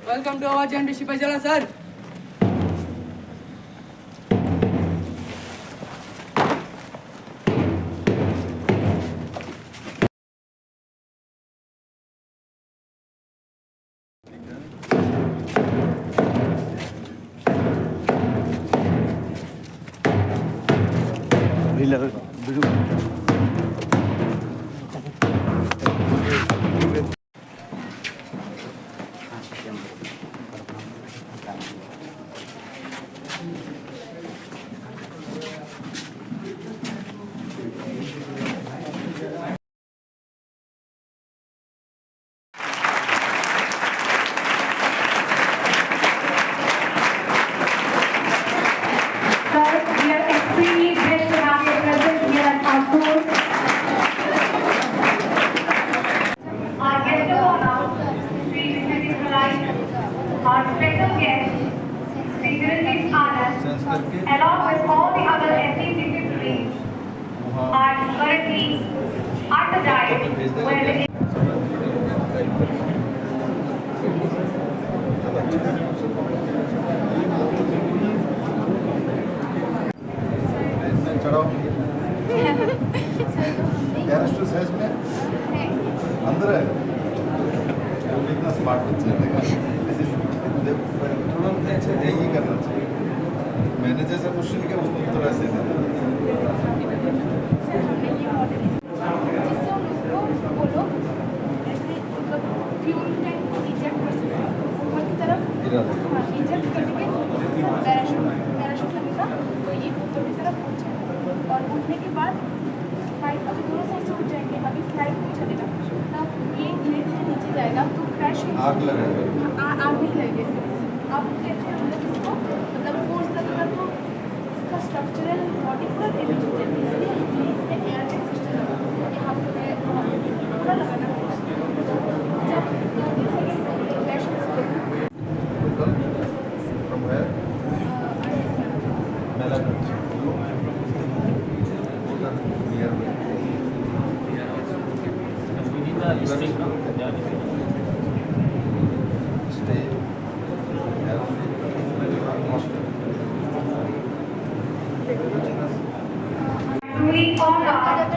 Welcome to our Jan Rishi Pajala, sir. We are extremely blessed to have your presence here at our school. Our guest of honor, Sri Smriti Malai, our special guest, Sri Dhiranjit Anand, along with all the other esteemed dignitaries, are currently at the dais where the चढ़ाओ कैरेस्टर size में अंदर है इतना smart बच्चे तुरंत यही करना चाहिए मैंने जैसा क्वेश्चन किया उसको उत्तर ऐसे और उठने के बाद फ्लाइट अभी दोनों साइड से उठ जाएंगे अभी फ्लाइट नहीं चलेगा तब ये धीरे धीरे नीचे जाएगा तो क्रैश आग लगेगा आग नहीं लगेगी आप कहते हैं मतलब इसको मतलब फोर्स लगेगा तो इसका स्ट्रक्चरल बॉडी पूरा डैमेज हो जाएगा इसलिए इसमें एयरबैग सिस्टम यहाँ पर पूरा लगाना जब 2 second crash from where Melbourne truly honored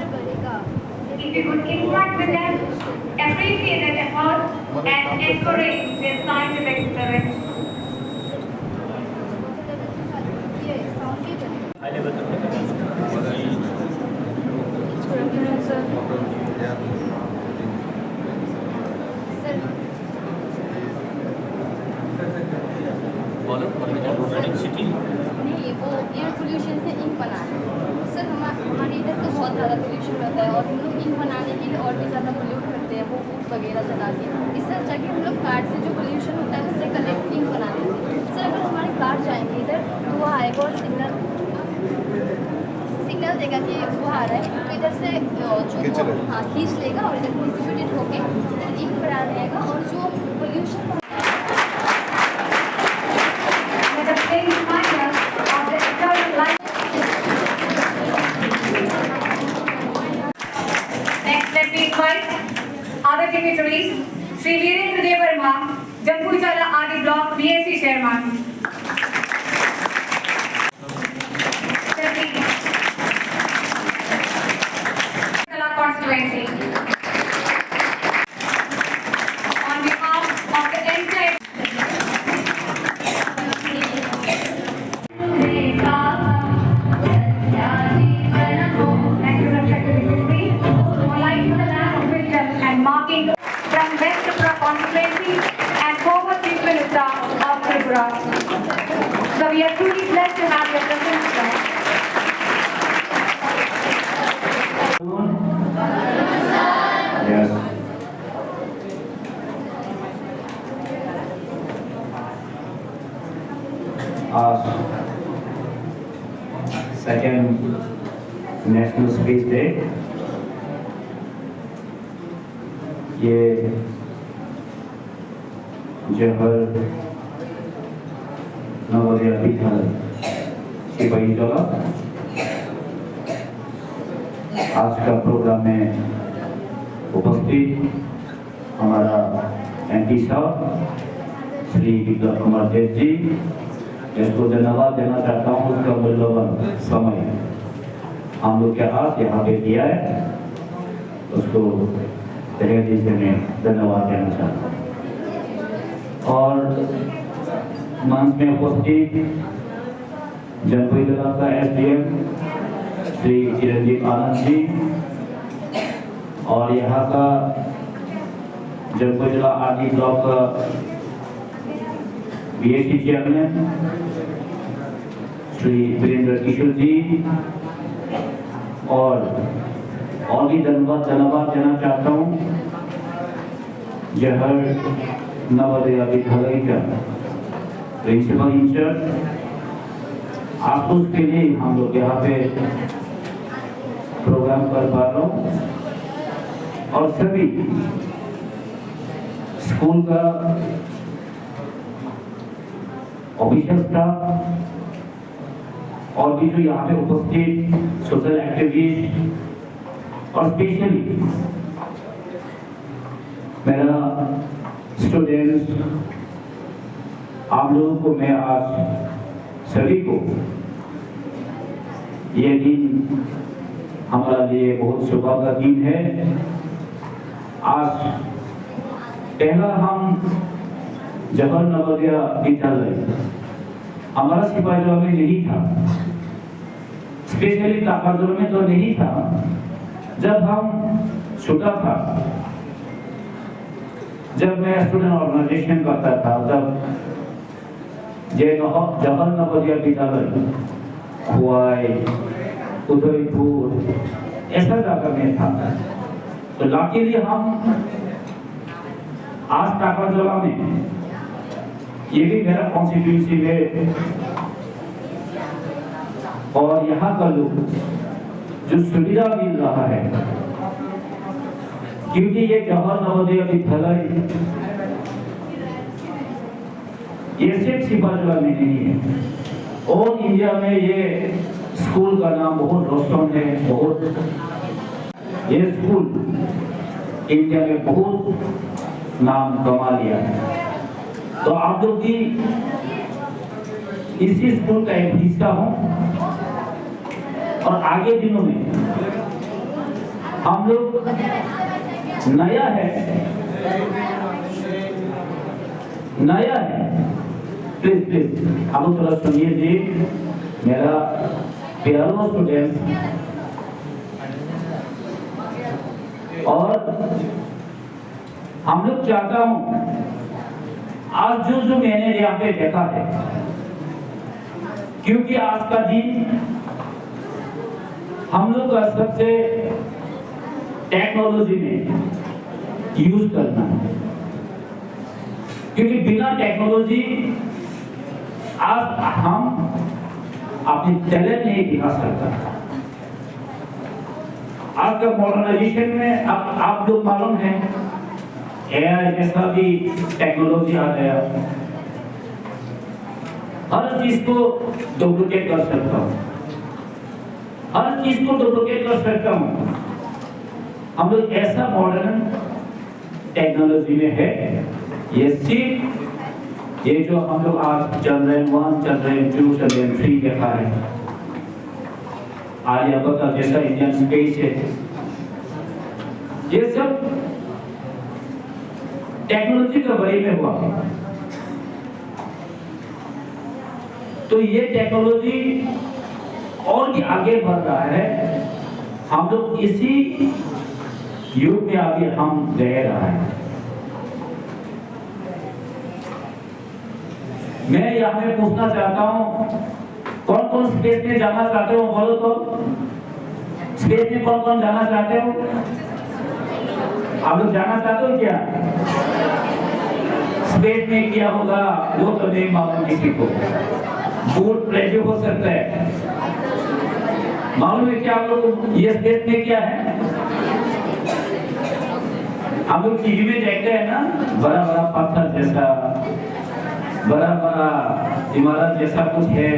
if you could interact with them, appreciate their efforts, and encourage their scientific spirit. नहीं वो एयर पोल्यूशन से इंक बनाना है सर हमारे इधर तो बहुत ज़्यादा पोल्यूशन रहता है और हम लोग इंक बनाने के लिए और भी ज़्यादा पोल्यूट करते हैं वो फूड वगैरह जला के इससे अच्छा कि हम लोग कार्ड से जो पोल्यूशन होता है उससे कलेक्ट इंक बनाते हैं सर अगर हमारे कार्ड जाएंगे इधर तो वो आएगा और सिग्नल देगा कि वो आ रहा है तो इधर से जो हाँ खींच लेगा और इधर डिस्ट्रीब्यूटेड होके इधर इंक बना रहेगा और जो pollution Other dignitaries, Sri Virendra Devarma, Jampujala Adi Block BSc Chairman. Constituency. On behalf of the entire marking from West Tripura constituency and former Chief Minister of Tripura. So we are truly blessed to have your presence here. Yes. Second National Space Day. ये जवाहर नवोदय विद्यालय सिपाही जगह आज का programme में उपस्थित हमारा MP साहब श्री विक्रम कुमार देव जी, इसको धन्यवाद देना चाहता हूँ। उसका मूल्यवान समय हम लोग के हाथ यहाँ पे दिया है, उसको तहे दिल से मैं धन्यवाद देना चाहता हूँ। और मंच में उपस्थित जनपद जिला का SDM श्री चिरंजीव आनंद जी और यहाँ का जनपद जिला आदि ब्लॉक का BSC चेयरमैन श्री वीरेंद्र किशोर जी और भी धन्यवाद देना चाहता हूँ जहर नवोदय विद्यालय का प्रिंसिपल इंचार्ज। आसूस के लिए हम लोग यहाँ पे प्रोग्राम कर पा रहा हूँ और सभी स्कूल का ऑफिशियल स्टाफ और भी जो यहाँ पे उपस्थित सोशल एक्टिविस्ट और स्पेशली मेरा स्टूडेंट्स, आप लोगों को मैं आज सभी को ये दिन हमारे लिए बहुत सौभाग्य का दिन है। आज पहला हम जवाहर नवोदय विद्यालय हमारा सिपाहीजला में नहीं था, स्पेशली ताकाजोर में तो नहीं था। जब हम छोटा था, जब मैं स्टूडेंट ऑर्गेनाइजेशन करता था, तब जवाहर नवोदय विद्यालय हुआई उदयपुर ऐसा जगह में था। तो लाकीली हम आज ताकाजोला में, ये भी मेरा कॉन्स्टिट्यूंसी है और यहाँ का लोग जो सुविधा मिल रहा है, क्योंकि ये जवाहर नवोदय विद्यालय ये सिर्फ सिपाहीजला में नहीं है, और इंडिया में ये स्कूल का नाम बहुत रोशन है। बहुत ये स्कूल इंडिया में बहुत नाम कमा लिया है। तो आप लोग भी इसी स्कूल का एक हिस्सा हो और आगे दिनों में हम लोग नया है प्लीज आप लोग थोड़ा सुनिए जी, मेरा प्यारा स्टूडेंट। और हम लोग चाहता हूं आज जो मैंने यहाँ पे देखा है, क्योंकि आज का दिन हम लोग का सबसे टेक्नोलॉजी में यूज करना है, क्योंकि बिना टेक्नोलॉजी आज हम अपनी टैलेंट नहीं दिखा सकता। आज का मॉडर्नाइजेशन में आप लोग मालूम है AI जैसा भी टेक्नोलॉजी आ गया, हर चीज को डुप्लीकेट कर सकता हूँ, हर चीज को डुप्लीकेट कर सकता हूँ। हम लोग ऐसा मॉडर्न टेक्नोलॉजी में है। ये सिर्फ ये जो हम लोग आज चंद्रयान-1, चंद्रयान-2, चंद्रयान-3 देखा है, आर्यभट्ट जैसा इंडियन स्पेस है, ये सब टेक्नोलॉजी का वही में हुआ। तो ये टेक्नोलॉजी और भी आगे बढ़ रहा है। हम लोग इसी युग में अभी हम रह रहा है। मैं यहाँ पे पूछना चाहता हूँ, कौन कौन स्पेस में जाना चाहते हो? बोलो तो, स्पेस में कौन कौन जाना चाहते हो? आप लोग जाना चाहते हो क्या? स्पेस में क्या होगा वो तो नहीं मालूम किसी को, बूट प्लेजर हो सकता है। मालूम है क्या आप लोग ये स्पेस में क्या है? हम लोग टीवी में देखते हैं ना, बड़ा बड़ा पत्थर जैसा, बड़ा बड़ा इमारत जैसा कुछ है,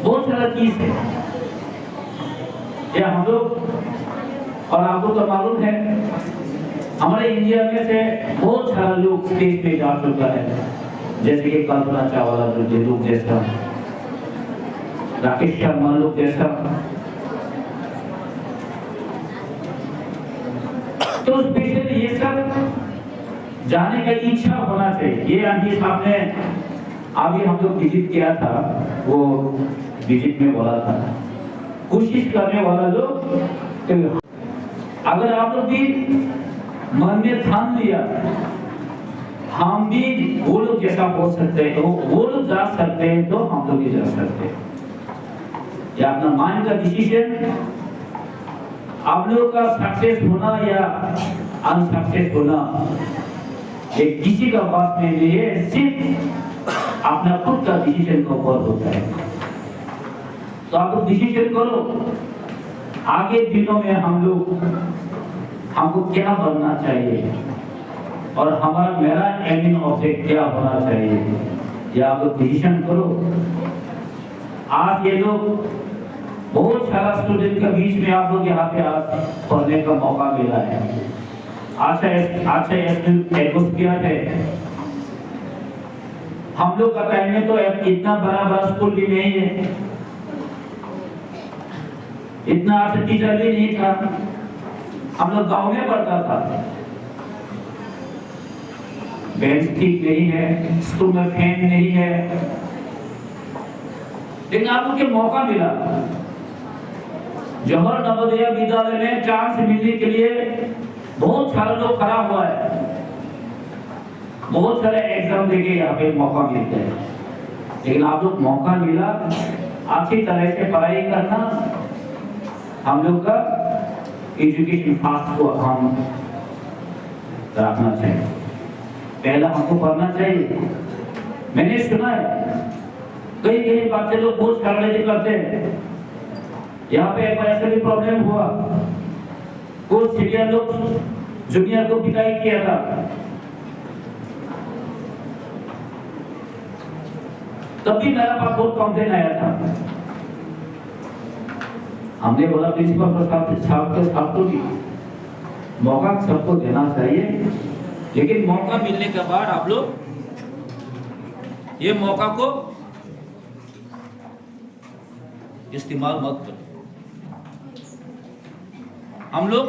बहुत सारा चीज है। या हम लोग और आपको तो मालूम है, हमारे इंडिया में से बहुत सारा लोग स्टेज पे जा चुका है, जैसे कि कल्पना चावला जो लोग जैसा, राकेश शर्मा लोग जैसा। तो स्पेशली ये सब जाने का इच्छा होना चाहिए। ये आंटी साहब ने अभी हम लोग विजिट किया था, वो विजिट में बोला था कोशिश करने वाला लोग, अगर आप लोग भी मन में ठान लिया हम भी वो लोग जैसा हो सकते हैं, तो वो लोग जा सकते हैं तो हम लोग भी जा सकते हैं। या अपना माइंड का डिसीजन, आप लोगों का सक्सेस होना या अनसक्सेस होना ये किसी का पास में नहीं है, सिर्फ अपना खुद का डिसीजन का ऊपर होता है। तो आप लोग डिसीजन करो आगे दिनों में हमको क्या बनना चाहिए और हमारा मेरा एंडिंग ऑब्जेक्ट क्या होना चाहिए, ये आप लोग डिसीजन करो। आज ये लोग बहुत सारा स्टूडेंट के बीच में आप लोग यहाँ पे आज पढ़ने का मौका मिला है। अच्छा एटमॉस्फेयर है। हम लोग का टाइम में तो इतना बड़ा स्कूल भी नहीं है, इतना अच्छा टीचर भी नहीं था, हम लोग गांव में पढ़ता था, बेंच ठीक नहीं है, स्कूल में फैन नहीं है, लेकिन आप लोग के मौका मिला। जवाहर नवोदय विद्यालय में चांस मिलने के लिए बहुत सारे लोग खड़ा हुआ है, बहुत सारे एग्जाम देके यहाँ पे मौका मिलते हैं, लेकिन आप लोग मौका मिला अच्छी तरह से पढ़ाई करना। हम लोग का एजुकेशन फास्ट को हम रखना चाहिए, पहला हमको पढ़ना चाहिए। मैंने सुना है कई बच्चे लोग बहुत शरारतें करते हैं। यहाँ पे एक बार ऐसा भी प्रॉब्लम हुआ, कुछ सीनियर लोग जूनियर को पिटाई किया था। तब भी मेरा पास बहुत कंप्लेन आया था। हमने बोला प्रिंसिपल साहब के साथ तो मौका सबको देना चाहिए, लेकिन मौका मिलने के बाद आप लोग ये मौका को इस्तेमाल मत करो। हम लोग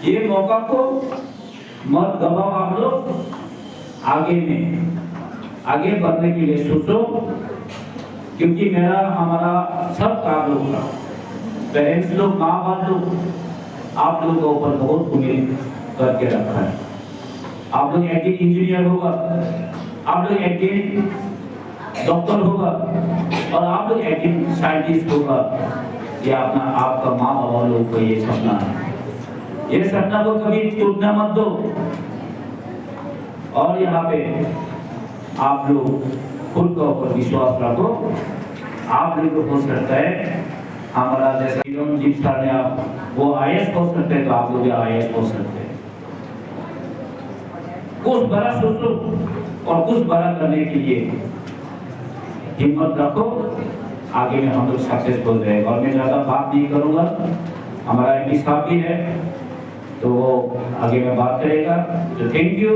ये मौका को मत गवाओ। आप लोग आगे बढ़ने के लिए सोचो, क्योंकि हमारा सब काम लोग का पेरेंट्स लोग, माँ बाप लोग आप लोगों के ऊपर बहुत उम्मीद करके रखा है। आप लोग एक दिन इंजीनियर होगा, आप लोग एक दिन डॉक्टर होगा और आप लोग एक दिन साइंटिस्ट होगा। ये आपका माँ बाबा लोग को ये सपना है, ये सपना को कभी टूटना मत दो। और यहाँ पे आप लोग खुद के ऊपर विश्वास रखो, आप लोग को हो सकता है हमारा जैसे जीत सर ने आप वो IAS हो सकते हैं, तो आप लोग IAS हो सकते हैं। कुछ बड़ा सोचो और कुछ बड़ा करने के लिए हिम्मत रखो, आगे में हम लोग सक्सेस हो जाएगा। और मैं ज़्यादा बात नहीं करूँगा, हमारा MP साहब भी है तो वो आगे में बात करेगा। तो थैंक यू,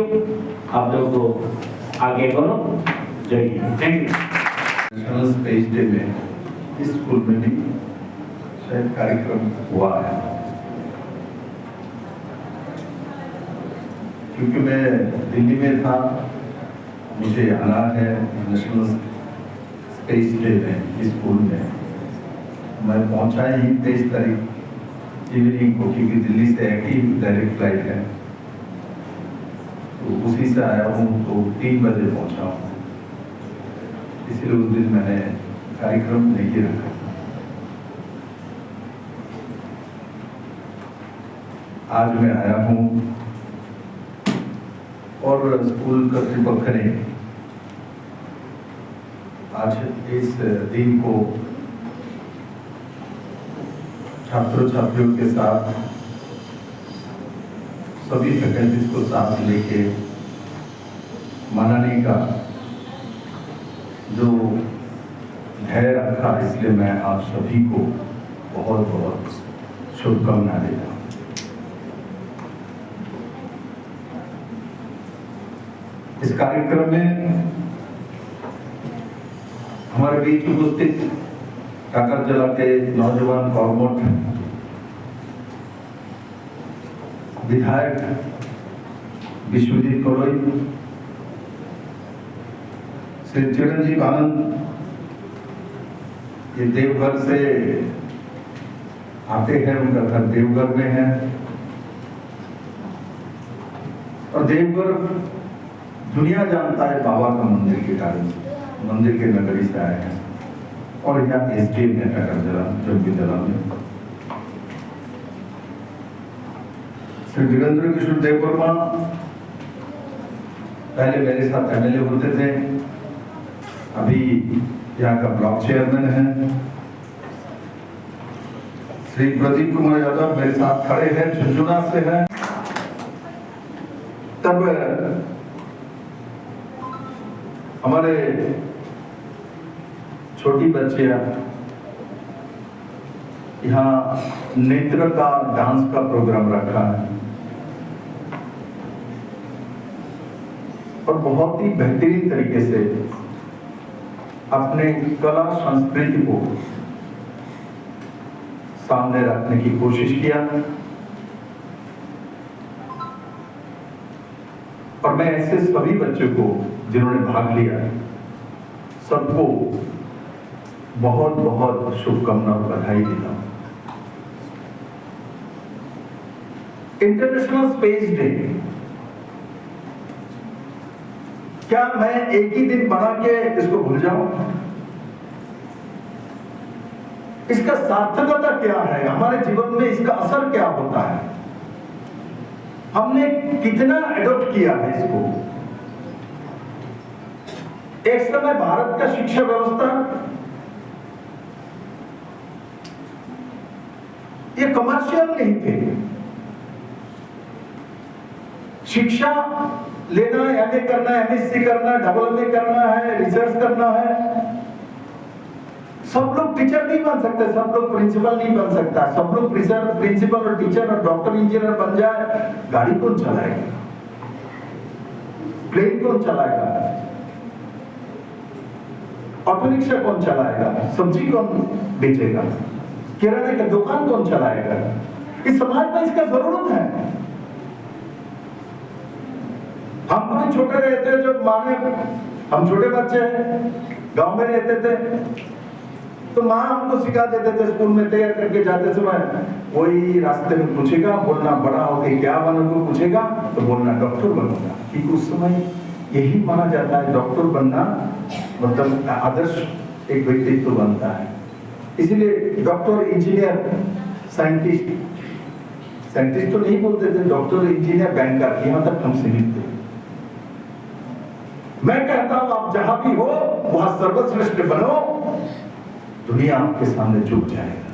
आप लोग को आगे बढ़ो। जय Hind, thank you. National space day में इस स्कूल में भी शायद कार्यक्रम हुआ है, क्योंकि मैं दिल्ली में था, मुझे आना है नेशनल स्पेस डे में इस स्कूल में। मैं पहुंचा ही 23 तारीख इवनिंग को, क्योंकि दिल्ली से एक ही डायरेक्ट फ्लाइट है, तो उसी से आया हूँ, तो 3 बजे पहुंचा हूँ, इसलिए उस दिन मैंने कार्यक्रम नहीं रखा। आज मैं आया हूँ और स्कूल कर्तृपक्ष ने आज इस दिन को छात्रों छात्रियों के साथ सभी फैकल्टीज को साथ लेके मनाने का जो धैर्य रखा, इसलिए मैं आप सभी को बहुत बहुत शुभकामनाएं देता हूँ। इस कार्यक्रम में हमारे बीच उपस्थित काकरजला के नौजवान कॉर्मोट विधायक विश्वजीत कोरोई, श्री चिरंजीव आनंद, ये देवघर से आते हैं, उनका घर देवघर में है और देवघर दुनिया जानता है बाबा का मंदिर के कारण, मंदिर के नगरी से आए हैं और यहाँ एसडीएम है काकरजला जोगीजला में। श्री वीरेंद्र किशोर देववर्मा पहले मेरे साथ एमएलए होते थे, अभी यहाँ का ब्लॉक चेयरमैन है। श्री प्रदीप कुमार यादव मेरे साथ खड़े हैं, झुंझुना से हैं। तब हमारे छोटी बच्चियां यहाँ नृत्य का, डांस का प्रोग्राम रखा है और बहुत ही बेहतरीन तरीके से अपने कला संस्कृति को सामने रखने की कोशिश किया और मैं ऐसे सभी बच्चों को जिन्होंने भाग लिया सबको बहुत बहुत शुभकामनाएं और बधाई देता हूं। इंटरनेशनल स्पेस डे क्या मैं एक ही दिन बना के इसको भूल जाऊं? इसका सार्थकता क्या है, हमारे जीवन में इसका असर क्या होता है, हमने कितना एडॉप्ट किया है इसको। एक समय भारत का शिक्षा व्यवस्था ये कमर्शियल नहीं थे। शिक्षा लेना, एमए करना, एमएससी करना, डबल एमए करना है, रिसर्च करना है। सब लोग टीचर नहीं बन सकते, सब लोग प्रिंसिपल नहीं बन सकता, सब लोग प्रिंसिपल और टीचर और डॉक्टर इंजीनियर बन जाए, गाड़ी कौन चलाएगा, प्लेन कौन चलाएगा, ऑटो रिक्शा कौन चलाएगा, सब्जी कौन बेचेगा, किराने का दुकान कौन चलाएगा? इस समाज में इसका जरूरत है। हम तो छोटे रहते हैं, जब माने हम छोटे बच्चे हैं, गांव में रहते थे तो माँ हमको सिखा देते थे, स्कूल में तैयार करके जाते समय वही रास्ते में पूछेगा, बोलना बड़ा होके क्या बनोगे, पूछेगा तो बोलना डॉक्टर बनूंगा। क्योंकि उस समय यही माना जाता है डॉक्टर बनना मतलब आदर्श एक व्यक्तित्व बनता है। इसलिए डॉक्टर, इंजीनियर, साइंटिस्ट तो नहीं बोलते थे, डॉक्टर, इंजीनियर, बैंकर, यहाँ तक हम सीमित थे। मैं कहता हूं आप जहां भी हो वहां सर्वश्रेष्ठ बनो, दुनिया आपके सामने झुक जाएगा।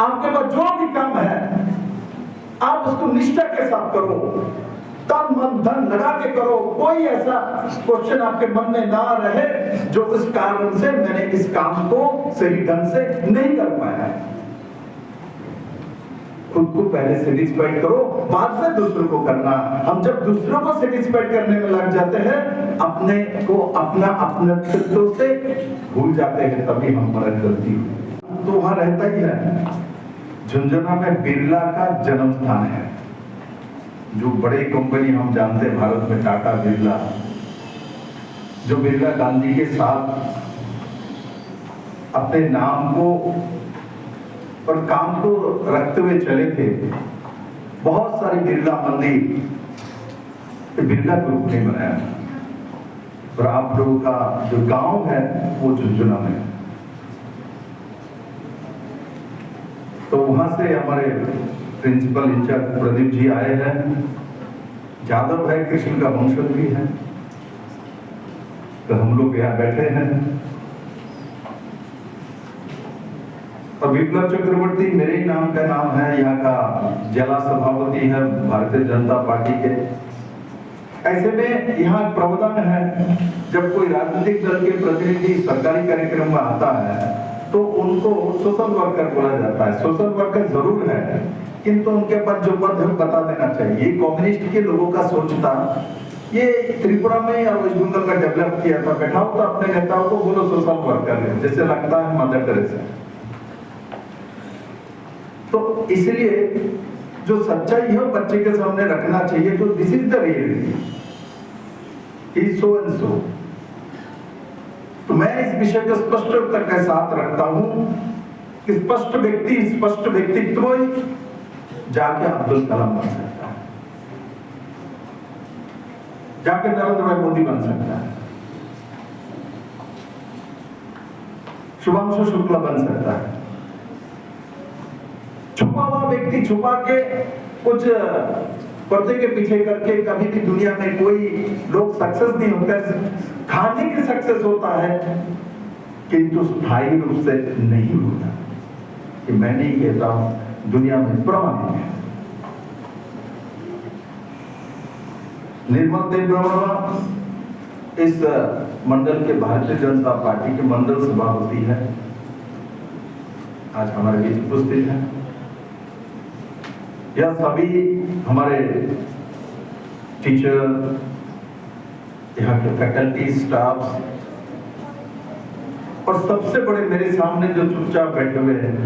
आपके पास जो भी काम है आप उसको निष्ठा के साथ करो, तन मन धन लगा के करो। कोई ऐसा क्वेश्चन आपके मन में ना रहे जो इस कारण से मैंने इस काम को सही ढंग से नहीं कर पाया है। खुद को पहले सेटिस्फाइड करो, बाद में दूसरों को करना। हम जब दूसरों को सेटिस्फाइड करने में लग जाते हैं, अपने को अपना अपनत्व से भूल जाते हैं, तभी हमारा गलती तो वहां रहता ही है। झुंझुना में बिरला का जन्म स्थान है। जो बड़े कंपनी हम जानते हैं भारत में, टाटा, बिरला, जो बिरला गांधी के साथ अपने नाम को और काम को रखते हुए चले थे। बहुत सारे बिरला मंदिर बिरला ग्रुप ने बनाया और आप लोगों का जो गांव है वो झुंझुना में। तो वहां से हमारे प्रिंसिपल इंचार्ज प्रदीप जी आए हैं, जादव है, कृष्ण का वंशज भी है, तो हम लोग यहाँ बैठे हैं। और विप्लव चक्रवर्ती मेरे ही नाम का नाम है, यहाँ का जिला सभापति है भारतीय जनता पार्टी के। ऐसे में यहाँ प्रावधान है, जब कोई राजनीतिक दल के प्रतिनिधि सरकारी कार्यक्रम में आता है तो उनको सोशल वर्कर बोला जाता है। सोशल वर्कर जरूर है, किंतु उनके पास जो पद है वो बता देना चाहिए। कम्युनिस्ट के लोगों का सोच था, ये त्रिपुरा में और वेस्ट बंगाल में डेवलप किया था, बैठाओ तो अपने नेताओं को बोलो सोशल वर्कर, जैसे लगता है मदर टेरेसा। तो इसलिए जो सच्चाई है बच्चे के सामने रखना चाहिए, तो this is the reality, he so and so. तो मैं इस विषय को स्पष्टता के साथ रखता हूं कि स्पष्ट व्यक्ति, स्पष्ट व्यक्तित्व जाके अब्दुल कलाम बन सकता है, जाके नरेंद्र भाई मोदी बन सकता है, शुभांशु शुक्ला बन सकता है। छुपा हुआ व्यक्ति छुपा के कुछ पर्दे के पीछे करके कभी भी दुनिया में कोई लोग सक्सेस नहीं होकर खाने की सक्सेस होता है, किंतु स्थायी रूप से नहीं होता। कि मैं नहीं कहता हूं, दुनिया में प्रमाणित है। निर्मल देव ब्रह्मा इस मंडल के भारतीय जनता पार्टी के मंडल सभापति है, आज हमारे बीच उपस्थित है। यह सभी हमारे टीचर, यहाँ के फैकल्टी स्टाफ, और सबसे बड़े मेरे सामने जो चुपचाप बैठे हुए हैं,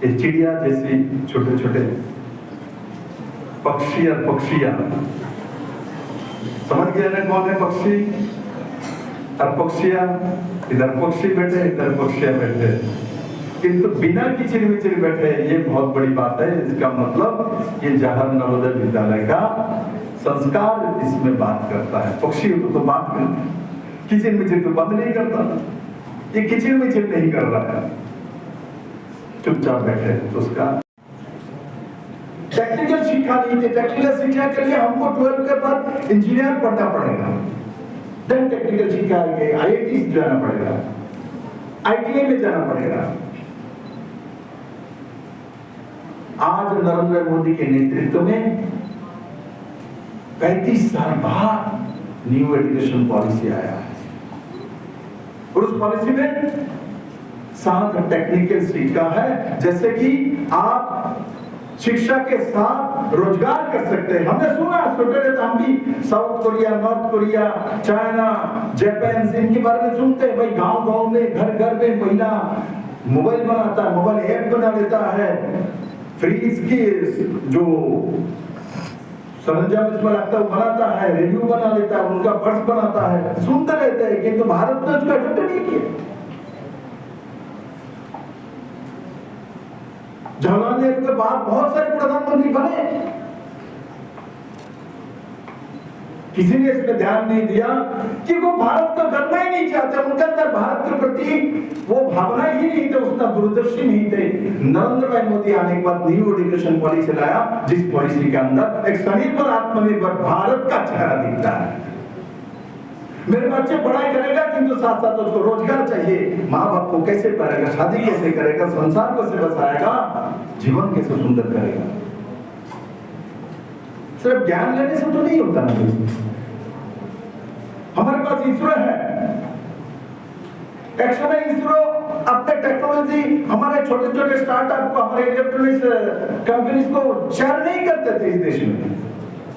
ये चिड़िया जैसी छोटे छोटे पक्षी और पक्षियां, समझ गए ना कौन है पक्षी और पक्षियां? इधर पक्षी बैठे, इधर पक्षियां बैठे, किंतु बिना किचिर मिचिर बैठे, ये बहुत बड़ी बात है। इसका मतलब ये जवाहर नवोदय विद्यालय का संस्कार इसमें बात करता है। पक्षी तो बात करता है, किचिर मिचिर तो बात नहीं करता, ये किचिर मिचिर नहीं कर रहा है, चुपचाप बैठे। तो उसका टेक्निकल शिक्षा नहीं थी, टेक्निकल शिक्षा के लिए हमको 12 के बाद इंजीनियर पढ़ना पड़ेगा, देन टेक्निकल शिक्षा के IIT जाना पड़ेगा, ITI में जाना पड़ेगा। आज नरेंद्र मोदी के नेतृत्व में 35 साल बाद न्यू एजुकेशन पॉलिसी आया है, और उस पॉलिसी में 7 टेक्निकल शिक्षा है, जैसे कि आप शिक्षा के साथ रोजगार कर सकते हैं। हमने सुना छोटे रहते हम भी south Korea, north Korea, China, Japan, इनके बारे में सुनते हैं। भाई गांव गांव में, घर घर में महिला मोबाइल बनाता है, मोबाइल ऐप बना लेता है, फ्रीज की जो सरंजाम इसमें लगता है बनाता है, रेडियो बना लेता है, उनका पर्स बनाता है, सुनते रहते हैं, किंतु भारत ने उसका अटेम्प्ट नहीं किया। जवाहरलाल नेहरू के बाद बहुत सारे प्रधानमंत्री बने, किसी ने इसमें ध्यान नहीं दिया कि वो भारत को करना ही नहीं चाहते, उनके अंदर भारत के प्रति वो भावना ही नहीं थे, उतना दूरदर्शी नहीं थे। नरेंद्र भाई मोदी आने के बाद न्यू एजुकेशन पॉलिसी लाया, जिस पॉलिसी के अंदर एक स्वनिर्भर आत्मनिर्भर भारत का चेहरा दिखता है। मेरे बच्चे पढ़ाई करेगा, किंतु साथ साथ उसको रोजगार चाहिए, माँ बाप को कैसे करेगा, शादी कैसे करेगा, संसार कैसे बसाएगा, जीवन कैसे सुंदर करेगा। सिर्फ ज्ञान लेने से तो नहीं होता ना। हमारे पास इसरो है, एक्शन है इसरो, अपने टेक्नोलॉजी हमारे छोटे छोटे स्टार्टअप को, हमारे इलेक्ट्रॉनिक्स कंपनीज को शेयर नहीं करते थे इस देश में।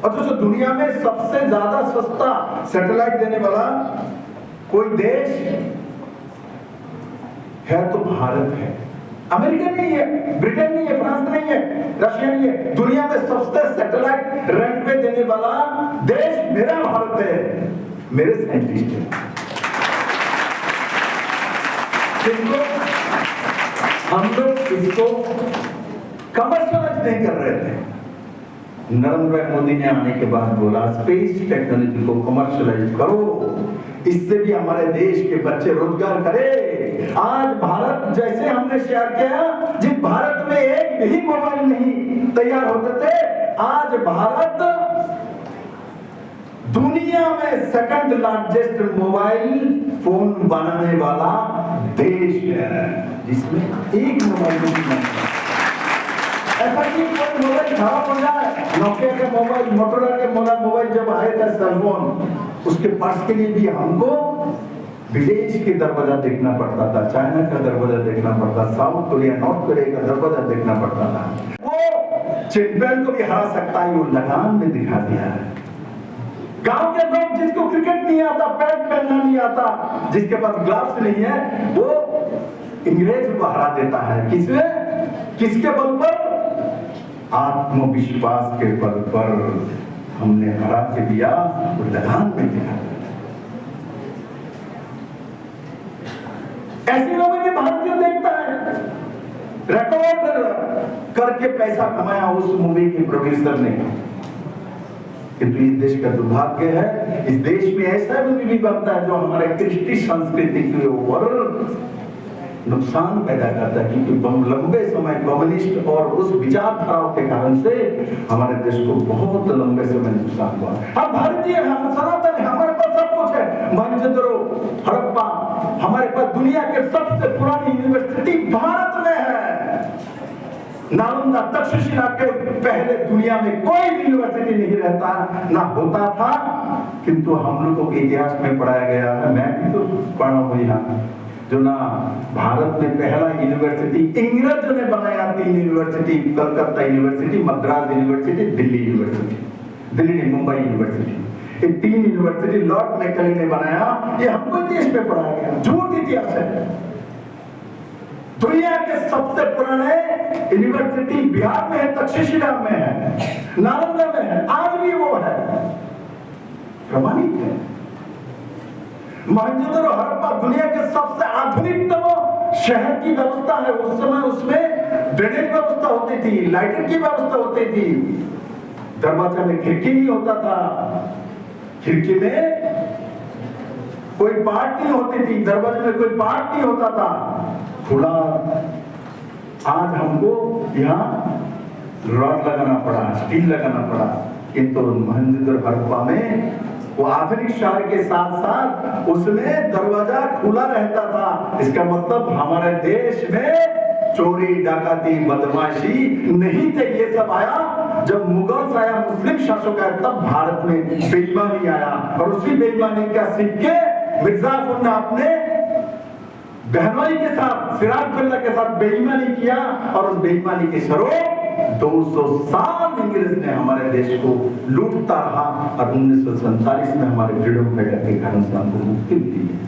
और तो दुनिया में सबसे ज्यादा सस्ता सैटेलाइट देने वाला कोई देश है तो भारत है। अमेरिका नहीं है, ब्रिटेन नहीं है, फ्रांस नहीं है, रशिया नहीं है। दुनिया में सबसे सैटेलाइट रेंट पे देने वाला देश मेरा भारत है, मेरे साइंटिस्ट हैं। हम लोग इसको कमर्शियलाइज नहीं कर रहे थे। नरेंद्र मोदी ने आने के बाद बोला स्पेस टेक्नोलॉजी को कमर्शियलाइज करो, इससे भी हमारे देश के बच्चे रोजगार करें। आज भारत जैसे हमने शेयर किया, जिस भारत में एक भी मोबाइल नहीं तैयार होते थे, आज भारत दुनिया में सेकंड लार्जेस्ट मोबाइल फोन बनाने वाला देश है, जिसमें एक मोबाइल नहीं बनता। ऐसा कि कोई मोबाइल खराब हो जाए, नोकिया के मोबाइल, मोटोरोला के मोबाइल जब आए थे सेलफोन, उसके पार्ट्स के लिए भी हमको विदेश के दरवाजा देखना पड़ता था, चाइना का दरवाजा देखना पड़ता, साउथ कोरिया, नॉर्थ कोरिया का दरवाजा देखना पड़ता था। वो चैंपियन को भी हरा सकता है, वो लगान में दिखा दिया है। गांव के लोग जिसको क्रिकेट नहीं आता, पैड पहनना नहीं आता, जिसके पास ग्लव्स नहीं है, वो अंग्रेज को हरा देता है। किसके बल पर? आत्मविश्वास के बल पर हमने हरा के दिया, वो लगान में दिखा दिया। ऐसे लोगों के भारतीय देखता है, रिकॉर्ड करके पैसा कमाया उस मूवी के प्रोड्यूसर ने। किंतु इस देश का दुर्भाग्य है, इस देश में ऐसा मूवी भी बनता है जो हमारे कृष्टि संस्कृति के ऊपर नुकसान पैदा करता है, क्योंकि लंबे समय कम्युनिस्ट और उस विचारधाराओं के कारण से हमारे देश को बहुत लंबे समय नुकसान हुआ। हम भारतीय, हम सनातन, हमारे पास सब कुछ है। मोहनजोदड़ो, हड़प्पा, हमारे पास दुनिया के सबसे पुरानी यूनिवर्सिटी भारत में है। नालंदा, तक्षशिला के पहले दुनिया में कोई यूनिवर्सिटी नहीं रहता ना होता था, किंतु हम लोगों के इतिहास में पढ़ाया गया है। मैं भी तो पढ़ा हूं यहाँ, जो ना भारत में पहला यूनिवर्सिटी अंग्रेजों ने बनाया, 3 university, Calcutta university, Madras university, Delhi university, Delhi नहीं मुंबई यूनिवर्सिटी, ये 3 यूनिवर्सिटी लॉर्ड मैकले ने बनाया। ये हमको देश में पढ़ाया गया, झूठ इतिहास है। दुनिया के सबसे पुराने यूनिवर्सिटी बिहार में है, तक्षशिला में है, नालंदा में है, आज भी वो है, प्रमाणित है। मोहनजोदड़ो, हड़प्पा दुनिया के सबसे आधुनिकतम शहर की व्यवस्था है। उस समय उसमें ड्रेनेज व्यवस्था होती थी, लाइटिंग की व्यवस्था होती थी, दरवाजा में खिड़की नहीं होता था, खिड़की में कोई पार्ट नहीं होती थी, दरवाजे में कोई पार्ट नहीं होता था, खुला। आज हमको यहाँ रॉड लगाना पड़ा, स्टील लगाना पड़ा, किंतु मोहनजोदड़ो हड़प्पा में वो आधुनिक शहर के साथ साथ उसमें दरवाजा खुला रहता था। इसका मतलब हमारे देश में चोरी, डकैती, बदमाशी नहीं थे। ये सब आया जब मुगल आया, मुस्लिम शासक आया, तब भारत में बेईमानी आया, और उसी बेईमानी का सिक्के मिर्जापुर ने अपने बहनोई के साथ, सिराजुद्दौला के साथ बेईमानी किया, और उस बेईमानी के स्वरूप 200 साल अंग्रेज ने हमारे देश को लूटता रहा, और 1947 में हमारे फ्रीडम फाइटर के कारण से हमको मुक्ति मिली है।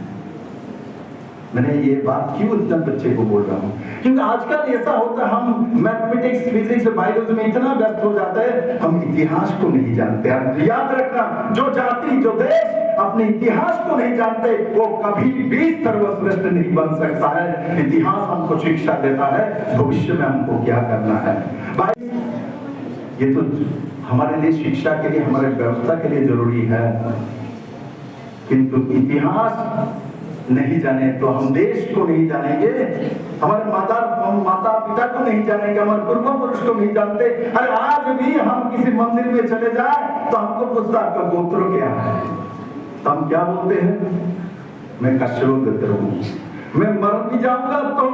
मैंने ये बात क्यों इतना बच्चे को बोल रहा हूँ, क्योंकि आजकल ऐसा होता है, हम मैथमेटिक्स, फिजिक्स, बायोलॉजी में इतना व्यस्त हो जाते हैं, हम इतिहास को नहीं जानते। अब याद रखना, जो जाति, जो देश अपने इतिहास को नहीं जानते, वो कभी भी सर्वश्रेष्ठ नहीं बन सकता है। इतिहास हमको शिक्षा देता है भविष्य में हमको क्या करना है। भाई, ये तो हमारे लिए शिक्षा के लिए, हमारे व्यवस्था के लिए जरूरी है, किंतु इतिहास नहीं जाने तो हम देश को नहीं जानेंगे, हमारे माता पिता को नहीं जानेंगे, हमारे पूर्व पुरुष को नहीं जानते। अरे आज भी हम किसी मंदिर में चले जाए तो हमको पूछता आपका गोत्र क्या है, तो हम क्या बोलते हैं? मैं कश्यप गोत्र हूं। मैं मर भी जाऊंगा तो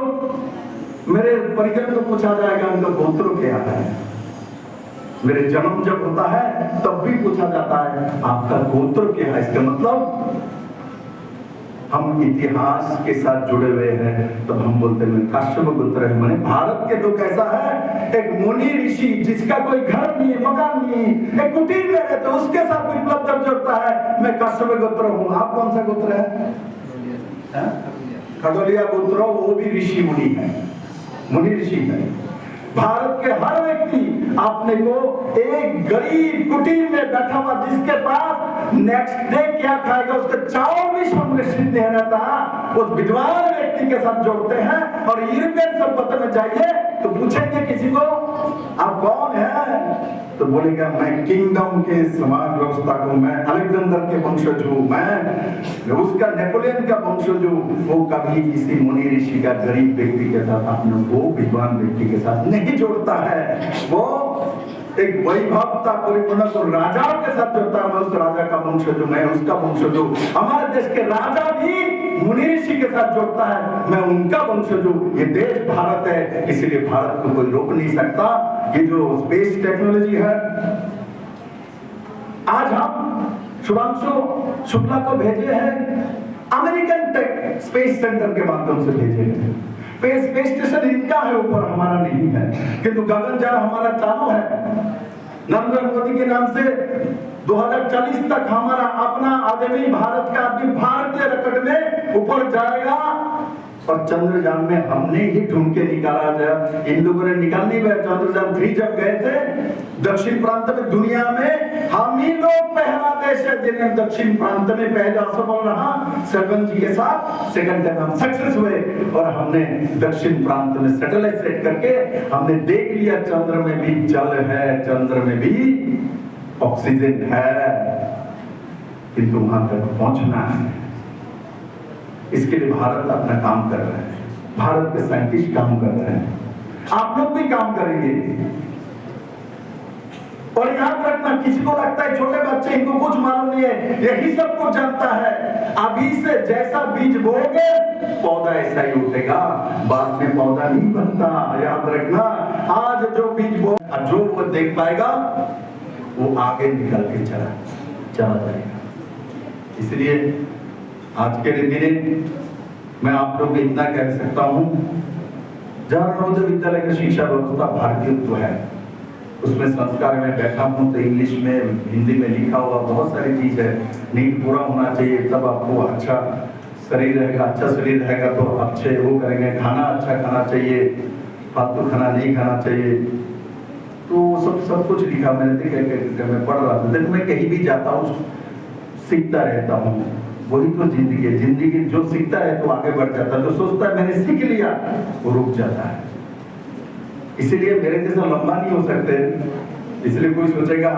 मेरे परिजन को पूछा जाएगा उनका गोत्र क्या है। मेरे जन्म जब होता है तब भी पूछा जाता है आपका गोत्र क्या है। इसका मतलब हम इतिहास के साथ जुड़े हुए हैं, तो हम बोलते हैं कश्यप गोत्र है। मैंने भारत के लोग ऐसा है, एक मुनि ऋषि जिसका कोई घर नहीं है, मकान नहीं है, एक कुटीर में रहते, तो उसके साथ विप्लव जब जुड़ता है, मैं कश्यप गोत्र हूँ। आप कौन सा गोत्र है? खगोलिया गोत्र, वो भी ऋषि मुनि है, मुनि ऋषि है। भारत के हर व्यक्ति अपने को एक गरीब कुटीर में बैठा हुआ, जिसके पास नेक्स्ट डे क्या खाएगा उसका चावल भी संरक्षित नहीं रहता, उस विद्वान व्यक्ति के साथ जोड़ते हैं। और यूरोपियन सभ्यता में जाइए तो पूछेंगे किसी को आप कौन है, तो बोलेगा मैं किंगडम के समाज व्यवस्था को, मैं अलेक्जेंडर के वंशज हूँ, मैं उसका नेपोलियन का वंशज हूँ। वो कभी किसी मुनि ऋषि का गरीब व्यक्ति के साथ अपने वो विद्वान व्यक्ति के साथ नहीं जोड़ता है। वो एक वैभवता परिपूर्ण तो राजाओं के साथ जोड़ता है। मैं उस राजा का वंशज हूँ, मैं उसका वंशज हूँ। हमारे देश के राजा भी मुनि ऋषि के साथ जोड़ता है, मैं उनका वंशज हूँ। ये देश भारत है, इसलिए भारत को कोई रोक नहीं सकता। ये जो स्पेस टेक्नोलॉजी है, आज हम शुभांशु शुक्ला को भेजे हैं अमेरिकन टेक स्पेस सेंटर के माध्यम से भेजे गए। स्पेस स्टेशन इनका है, ऊपर हमारा नहीं है, किंतु गगनयान हमारा चालू है। नरेंद्र मोदी के नाम से 2040 तक हमारा अपना आदमी, भारत का आदमी भारतीय रकेट में ऊपर जाएगा। और चंद्रयान में हमने ही ढूंढ के निकाला जाए, इन लोगों ने निकाल नहीं पाया। चंद्रयान 3 जब गए थे दक्षिण प्रांत में, दुनिया में हम ही लोग पहला देश है जिन्हें दक्षिण प्रांत में पहला सफल रहा। सरपंच जी के साथ सेकंड टाइम हम सक्सेस हुए और हमने दक्षिण प्रांत में सैटेलाइट सेट करके हमने देख लिया चंद्र में भी जल है, चंद्र में भी ऑक्सीजन है, किंतु वहां तक पहुंचना है। इसके लिए भारत अपना काम कर रहा है, भारत के साइंटिस्ट काम कर रहे हैं, आप लोग भी काम करेंगे। और याद रखना, किसी को लगता है छोटे बच्चे इनको कुछ मालूम नहीं है, यही सब कुछ जानता है। अभी से जैसा बीज बोओगे पौधा ऐसा ही उठेगा, बाद में पौधा नहीं बनता। याद रखना, आज जो बीज बो जो वो देख पाएगा वो आगे निकल के चला जाएगा। इसलिए आज के दिन मैं आप लोग इतना कह सकता हूं, जहां नवोदय विद्यालय की शिक्षा व्यवस्था भारतीयत्व है, उसमें संस्कार में बैठा हूं तो इंग्लिश में, हिंदी में लिखा हुआ बहुत सारी चीज है। नीट पूरा होना चाहिए, तब आपको अच्छा शरीर रहेगा, अच्छा शरीर रहेगा तो अच्छे वो करेंगे। खाना अच्छा खाना चाहिए, फालतू खाना नहीं खाना चाहिए, तो सब कुछ लिखा मैंने देखा, मैं पढ़ रहा था। देखो मैं कहीं भी जाता हूँ सीखता रहता हूँ, वही तो जिंदगी है। जिंदगी जो सीखता है तो आगे बढ़ जाता है, जो सोचता है मैंने सीख लिया वो रुक जाता है। इसीलिए मेरे जैसा लंबा नहीं हो सकते, इसलिए कोई सोचेगा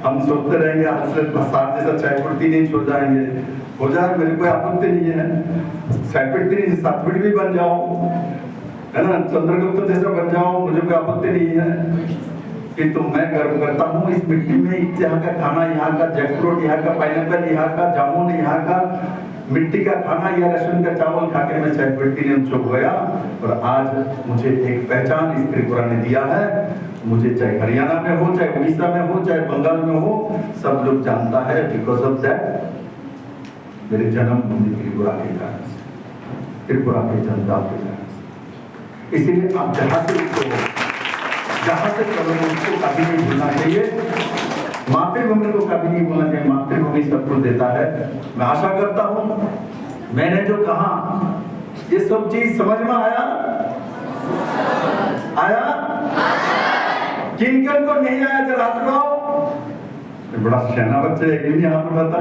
हम सोचते रहेंगे आज से साथ जैसा 6 फुट 3 इंच हो जाएंगे, हो जाए, मेरे कोई आपत्ति नहीं है। 6 फुट 3 इंच 7 फुट भी बन जाओ, है ना, चंद्रगुप्त जैसा बन जाओ, मुझे कोई आपत्ति नहीं है। किंतु मैं गर्व करता हूँ इस मिट्टी में, यहाँ का खाना, यहाँ का जैकफ्रूट, यहाँ का पाइनएप्पल, यहाँ का जामुन, यहाँ का मिट्टी का खाना या रेशन का चावल खा के मैं 6 फुट 3 इंच हो गया। और आज मुझे एक पहचान इस त्रिपुरा ने दिया है। मुझे चाहे हरियाणा में हो, चाहे उड़ीसा में हो, चाहे बंगाल में हो, सब लोग जानता है बिकॉज ऑफ दैट मेरे जन्मभूमि त्रिपुरा के कारण से, त्रिपुरा के जनता के कारण से। इसीलिए आप जहाँ से करो उसको कभी नहीं भूलना चाहिए, मातृभूमि को कभी नहीं भूलना चाहिए। मातृभूमि सब कुछ देता है। मैं आशा करता हूँ मैंने जो कहा ये सब चीज समझ में आया। किन किन को नहीं आया जरा हाथ उठाओ। बड़ा शहना बच्चा है, क्यों नहीं हाथ उठाता?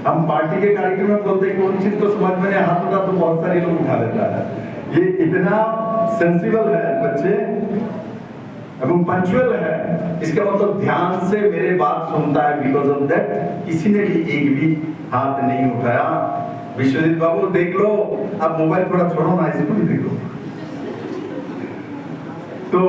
हम पार्टी के कार्यक्रम में बोलते हैं कौन चीज को समझ में नहीं हाथ उठा तो बहुत सारे लोग उठा लेता है। ये इतना सेंसिबल है बच्चे एवं पंचुअल है, इसका मतलब ध्यान से मेरे बात सुनता है। बिकॉज ऑफ दैट किसी ने भी एक भी हाथ नहीं उठाया। विश्वजीत बाबू देख लो, अब मोबाइल थोड़ा छोड़ो ना, इसको भी देखो। तो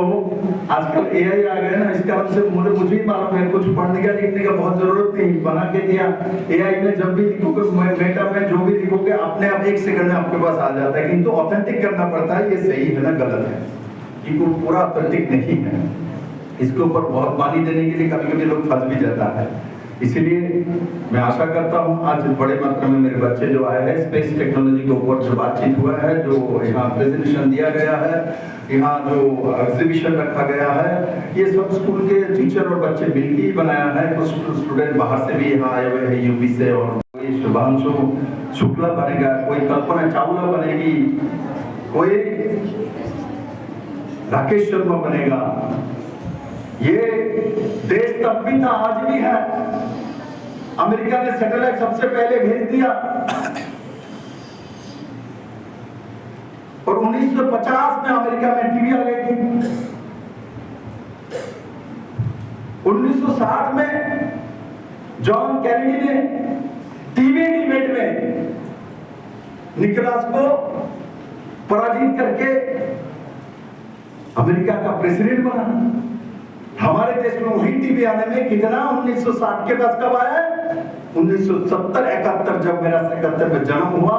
आजकल एआई आ गए ना, इस कारण से मुझे ही मालूम है कुछ पढ़ने का लिखने का बहुत जरूरत नहीं, बना के दिया। एआई में जब भी लिखोगे, मेटा में जो भी लिखोगे अपने आप 1 सेकंड में आपके पास आ जाता है। किंतु ऑथेंटिक करना पड़ता है, ये सही है ना गलत है, कि वो पूरा ऑथेंटिक नहीं है। इसके ऊपर बहुत पानी देने के लिए कभी कभी लोग फंस भी जाता है। इसीलिए मैं आशा करता हूँ आज बड़े मात्रा में मेरे बच्चे जो आए हैं, स्पेस टेक्नोलॉजी के ऊपर जो बातचीत हुआ है, जो यहाँ प्रेजेंटेशन दिया गया है, यहाँ जो एग्जीबिशन रखा गया है, ये सब स्कूल के टीचर और बच्चे मिलकर ही बनाया है। कुछ स्टूडेंट बाहर से भी यहाँ आए हुए हैं, यूपी से, और कोई शुभांशु शुक्ला बनेगा, कोई कल्पना चावला बनेगी, कोई राकेश शर्मा बनेगा। ये देश तब भी था, आज भी है। अमेरिका ने सैटेलाइट सबसे पहले भेज दिया और 1950 में अमेरिका में टीवी आ गई थी। 1960 में जॉन कैनेडी ने टीवी डिबेट में निकोलस को पराजित करके अमेरिका का प्रेसिडेंट बना। हमारे देश में वही टीवी आने में कितना 1960 के पास कब आया? 1970-71 जब मेरा 71 में जन्म हुआ,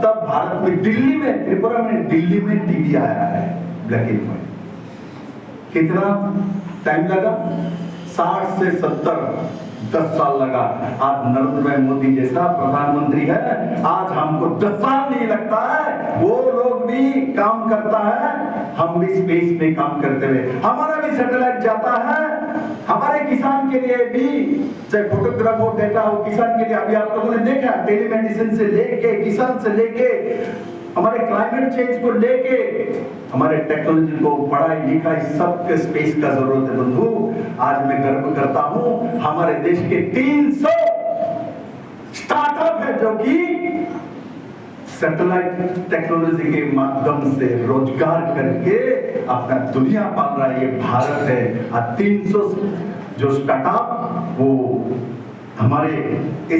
तब भारत में दिल्ली में, त्रिपुरा में दिल्ली में टीवी आया है ब्लैक एंड व्हाइट। कितना टाइम लगा? 60 से 70 10 साल लगा। आज नरेंद्र भाई मोदी जैसा प्रधानमंत्री है, आज हमको 10 साल नहीं लगता है। वो लोग भी काम करता है, हम भी स्पेस में काम करते हुए, हमारा भी सैटेलाइट जाता है। हमारे किसान के लिए भी, चाहे फोटोग्राफ हो, डेटा हो, किसान के लिए अभी आप लोगों ने देखा टेलीमेडिसिन से लेके, किसान से लेके, हमारे क्लाइमेट चेंज को लेके, हमारे टेक्नोलॉजी को, पढ़ाई लिखाई, सबके स्पेस का जरूरत है बंधु। आज मैं गर्व करता हूं हमारे देश के 300 स्टार्टअप है जो कि सैटेलाइट टेक्नोलॉजी के माध्यम से रोजगार करके अपना दुनिया पाल रहा है। ये भारत है। आज 300 जो स्टार्टअप वो हमारे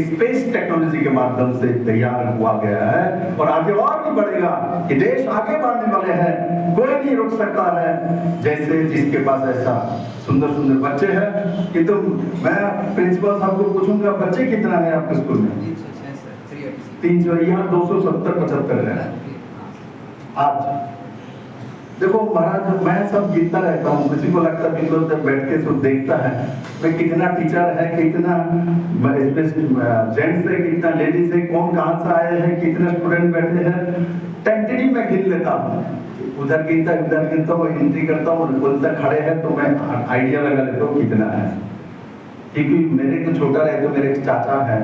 स्पेस टेक्नोलॉजी के माध्यम से तैयार हुआ गया है और आगे और भी बढ़ेगा। ये देश आगे बढ़ने वाले हैं, कोई नहीं रोक सकता है। जैसे जिसके पास ऐसा सुंदर सुंदर बच्चे हैं कि मैं प्रिंसिपल साहब को पूछूंगा बच्चे कितना है आपके स्कूल में? 300, यहाँ 270-75 है। आज देखो महाराज, मैं सब गिनता रहता हूँ, किसी को लगता है कि बैठ के सब देखता है मैं कितना टीचर है, कितना जेंट्स है, कितना लेडीज है, कौन कहाँ से आए हैं, कितने स्टूडेंट बैठे हैं, टेंटेटिव में गिन लेता हूँ। उधर गिनता हूँ, एंट्री करता हूँ, बोलता खड़े हैं तो मैं आइडिया लगा लेता हूँ कितना है। क्योंकि मेरे को छोटा रहे तो मेरे चाचा है,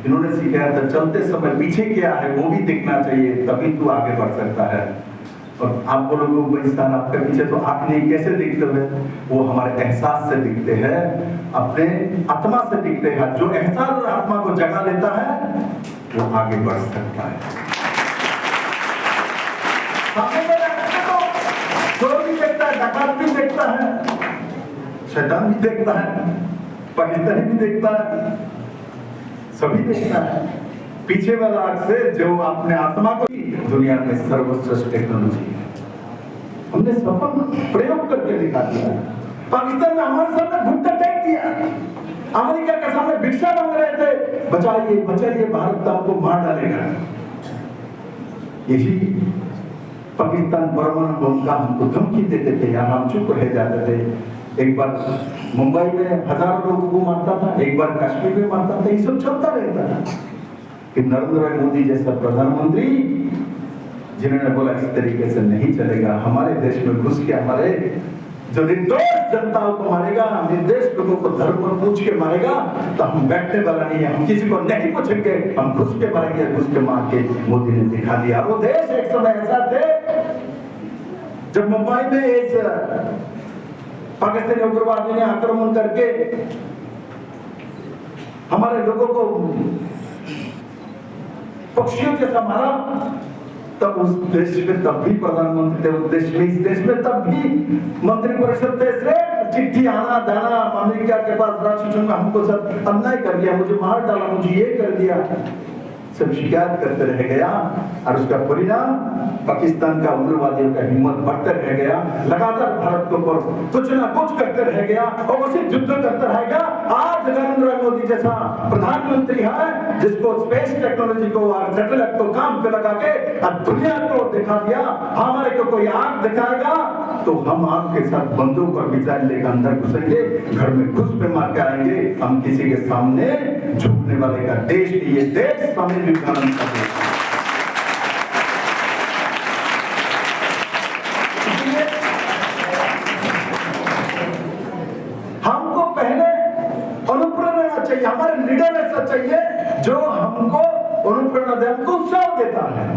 इन्होंने सिखाया था चलते समय पीछे क्या है वो भी देखना चाहिए, तभी तू आगे बढ़ सकता है। और आप बोलोगे भाई सर आपके पीछे तो आंख नहीं, कैसे दिखते हैं? वो हमारे एहसास से दिखते हैं, अपने आत्मा से दिखते हैं। जो एहसास आत्मा को जगा लेता है वो आगे बढ़ सकता है। चोर भी देखता है, डकैत भी देखता है, शैतान भी देखता है, पाकिस्तानी भी देखता है, सभी देखता है। पीछे वाला आंख से जो अपने आत्मा को, दुनिया में सर्वश्रेष्ठ टेक्नोलॉजी है, हमने सफल प्रयोग करके दिखा दिया। पाकिस्तान में हमारे सामने घुटना टेक दिया, अमेरिका के सामने भिक्षा मांग रहे थे, बचाइए बचाइए भारत आपको मार डालेगा। यही पाकिस्तान परमाणु बम का हमको धमकी देते थे, यहाँ हम चुप रह जाते थे। एक बार मुंबई में हजारों लोगों को मारता था, एक बार कश्मीर में मारता था, ये सब चलता रहता था। कि नरेंद्र भाई मोदी जैसा प्रधानमंत्री जिन्होंने बोला इस तरीके से नहीं चलेगा, हमारे देश में घुस के हमारे जो निर्दोष जनताओं को मारेगा, निर्दोष लोगों को धर्म पर पूछ के मारेगा, तो हम बैठने वाला नहीं है, हम किसी को नहीं पूछेंगे, हम घुस के मारेंगे, घुस के मार के मोदी ने दिखा दिया। वो देश एक समय ऐसा थे जब मुंबई में इस पाकिस्तानी उग्रवादी ने आक्रमण करके हमारे लोगों को पक्षियों जैसा मारा, तब उस देश में तब भी प्रधानमंत्री थे, उस देश में, इस देश में तब भी मंत्रिपरिषद थे। सिर्फ चिट्ठी आना जाना, अमेरिका के पास राष्ट्रसंघ हमको सब अन्याय कर दिया, मुझे मार डाला, मुझे ये कर दिया, सब शिकायत करते रह गया। और उसका परिणाम पाकिस्तान का उग्रवादियों का हिम्मत बढ़ते रह गया, लगातार भारत के ऊपर कुछ ना कुछ करते रह गया और उसी युद्ध करते रह गया। आज नरेंद्र मोदी जैसा प्रधानमंत्री है जिसको स्पेस टेक्नोलॉजी को और सैटेलाइट को काम पे लगा के दुनिया को दिखा दिया। हमारे को कोई आग दिखाएगा तो हम आपके साथ बंदूक और मिसाइल लेकर अंदर घुसेंगे, घर में घुस पे मार के आएंगे। हम किसी के सामने झुकने वाले का देश नहीं, ये देश स्वामी विवेकानंद का देश। हमको पहले अनुप्रेरणा चाहिए, हमारे लीडर ऐसा चाहिए जो हमको अनुप्रेरणा दे, हमको उत्साह देता है।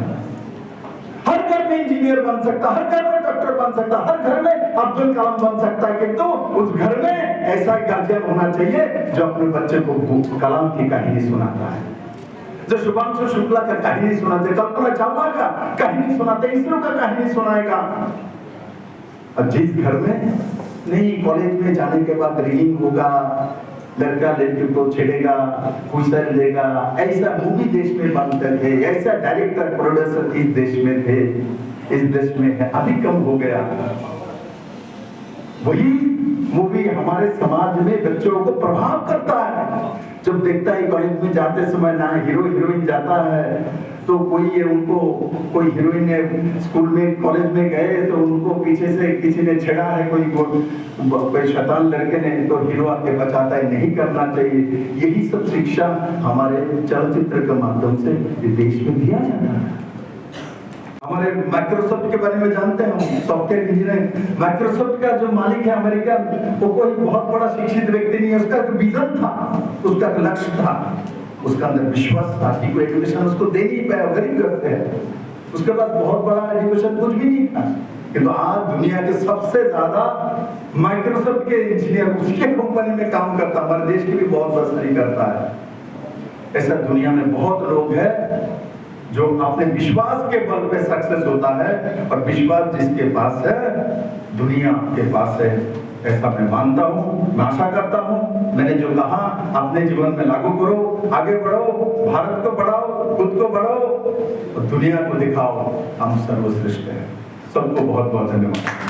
हर घर में इंजीनियर बन सकता, हर घर में डॉक्टर बन सकता, हर घर में अब्दुल कलाम बन सकता है, किंतु उस घर में ऐसा गार्जियन होना चाहिए जो अपने बच्चे को कलाम की कहानी सुनाता है, जो शुभांशु शुक्ला का कहानी सुनाते, कल्पना चावला का कहानी सुनाते, इसरो का कहानी सुनाएगा। अब जिस घर में नहीं, कॉलेज में जाने के बाद रैगिंग होगा, लड़का लड़की को छेड़ेगा, घूसल देगा, ऐसा मूवी देश में बनते थे, ऐसा डायरेक्टर प्रोड्यूसर इस देश में थे, इस देश में है, अभी कम हो गया। वही मूवी हमारे समाज में बच्चों को प्रभाव करता है। जब देखता है कॉलेज में जाते समय ना हीरो हीरोइन जाता है तो कोई उनको कोई हीरोइन ने स्कूल में कॉलेज में गए तो उनको पीछे से किसी ने छेड़ा है, कोई शैतान लड़के ने, तो हीरो आके बचाता है, नहीं करना चाहिए। यही सब शिक्षा हमारे चलचित्र के माध्यम से देश में दिया जाता है। हमारे माइक्रोसॉफ्ट के बारे में जानते हैं, सॉफ्टवेयर इंजीनियर, माइक्रोसॉफ्ट का जो मालिक है अमेरिका, वो कोई बहुत बड़ा शिक्षित व्यक्ति नहीं है। उसका एक विजन था, उसका एक लक्ष्य था, उसका अंदर विश्वास था कि कोई एजुकेशन उसको दे नहीं पाया, गरीब करते हैं। उसके बाद बहुत बड़ा एजुकेशन कुछ भी नहीं था, किंतु आज दुनिया के सबसे ज्यादा माइक्रोसॉफ्ट के इंजीनियर उसके कंपनी में काम करता, हमारे देश की भी बहुत बड़ाई करता है। ऐसा दुनिया में बहुत लोग हैं जो अपने विश्वास के बल पे सक्सेस होता है, और विश्वास जिसके पास है दुनिया के पास है, ऐसा मैं मानता हूँ। मैं आशा करता हूँ मैंने जो कहा अपने जीवन में लागू करो, आगे बढ़ो, भारत को बढ़ाओ, खुद को बढ़ाओ और दुनिया को दिखाओ हम सर्वश्रेष्ठ हैं। सबको बहुत बहुत धन्यवाद।